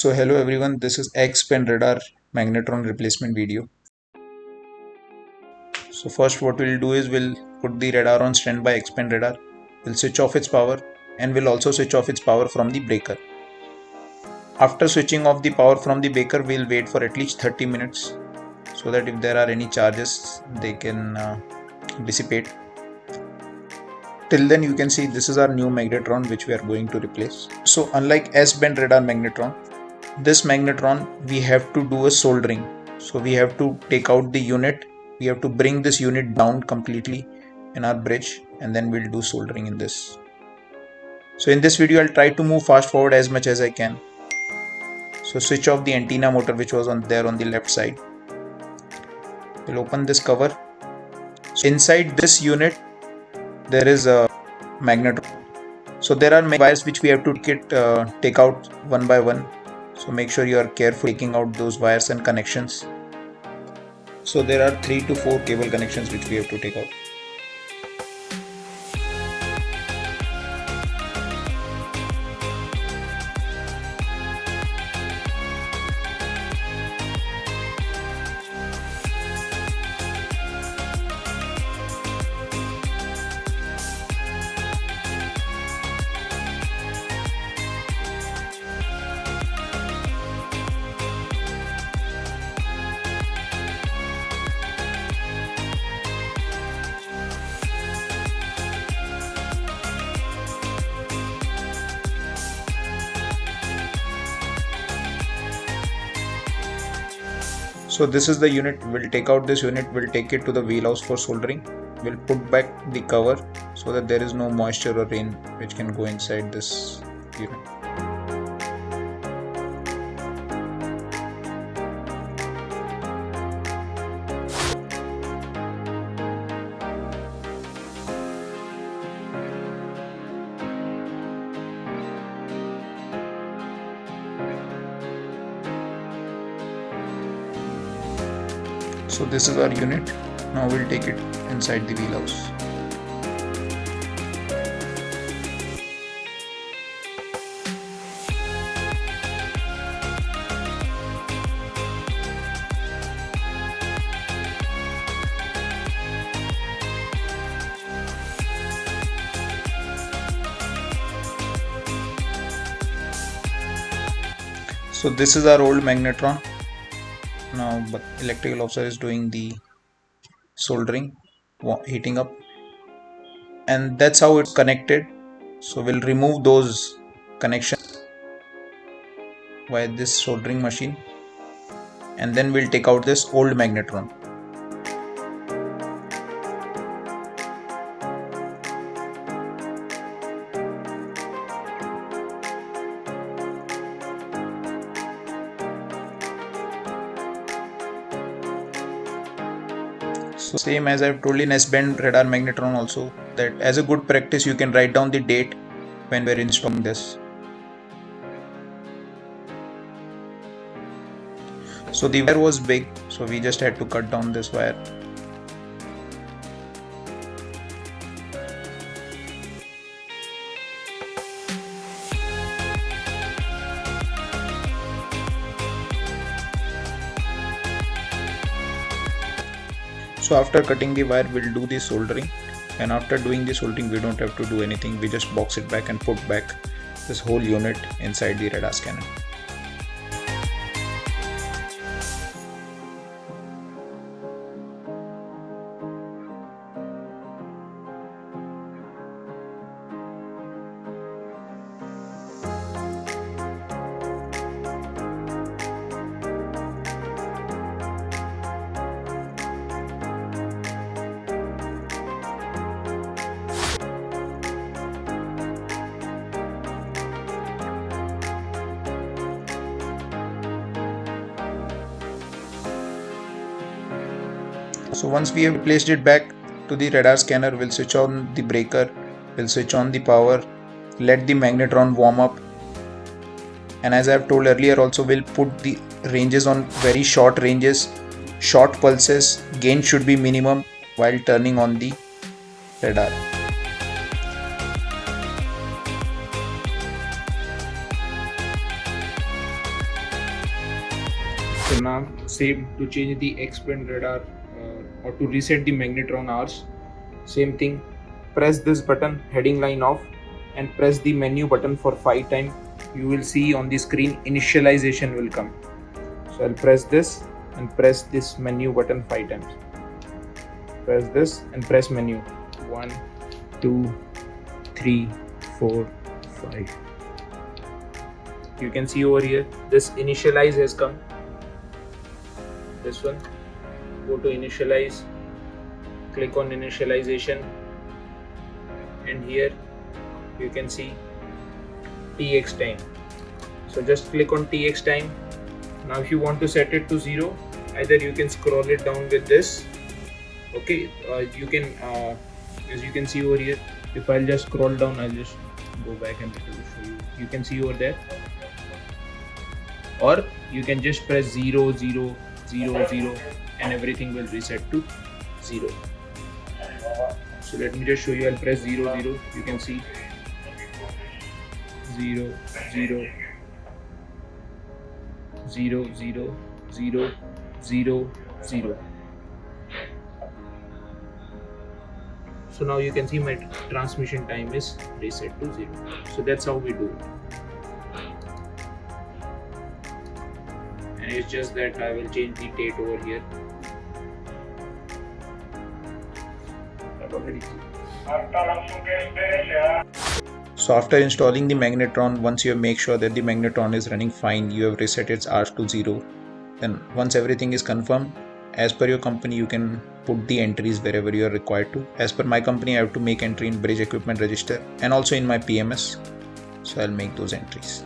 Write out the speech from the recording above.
So hello everyone, this is X-Pen radar magnetron replacement video. So first what we'll do is we'll put the radar on standby X-Pen radar. We'll switch off its power and we'll also switch off its power from the breaker. After switching off the power from the breaker, we'll wait for at least 30 minutes so that if there are any charges they can dissipate. Till then you can see this is our new magnetron which we are going to replace. So unlike S-band radar magnetron, this magnetron we have to do a soldering. So we have to take out the unit, we have to bring this unit down completely in our bridge, and then we'll do soldering in this. So in this video I'll try to move fast forward as much as I can. So switch off the antenna motor which was on the left side. We'll open this cover. So inside this unit there is a magnetron. So there are many wires which we have to take out one by one. So make sure you are careful taking out those wires and connections. So there are 3 to 4 cable connections which we have to take out. So this is the unit. We'll take out this unit, we'll take it to the wheelhouse for soldering. We'll put back the cover so that there is no moisture or rain which can go inside this unit. So this is our unit. Now we'll take it inside the wheelhouse. So this is our old magnetron. Now but electrical officer is doing the soldering, heating up, and that's how it's connected. So we'll remove those connections via this soldering machine, and then we'll take out this old magnetron. So same as I've told in S-band radar magnetron also, that as a good practice you can write down the date when we're installing this. So the wire was big, so we just had to cut down this wire. So after cutting the wire, we'll do the soldering, and after doing the soldering we don't have to do anything, we just box it back and put back this whole unit inside the radar scanner. So once we have placed it back to the radar scanner, we'll switch on the breaker, we'll switch on the power, let the magnetron warm up, and as I have told earlier also, we'll put the ranges on very short ranges, short pulses, gain should be minimum while turning on the radar. So now same to change the expand radar or to reset the magnetron hours, same thing, press this button heading line off and press the menu button for 5 times. You will see on the screen initialization will come. So I'll press this and press this menu button 5 times. Press this and press menu 1, 2, 3, 4, 5. You can see over here this initialize has come. This one, go to initialize, click on initialization, and here you can see TX time. So just click on TX time. Now if you want to set it to 0, either you can scroll it down with this. Okay, you can as you can see over here, if I'll just scroll down, I'll just go back and show you. You can see over there, or you can just press 0, 0, 0, 0 and everything will reset to 0. So let me just show you. I'll press 0, 0. You can see 0, 0, 0, 0, 0, 0, 0. So now you can see my transmission time is reset to 0. So that's how we do it. And it's just that I will change the date over here. I've already seen. So after installing the magnetron, once you make sure that the magnetron is running fine, you have reset its hours to 0. Then once everything is confirmed, as per your company, you can put the entries wherever you are required to. As per my company, I have to make entry in bridge equipment register and also in my PMS. So I'll make those entries.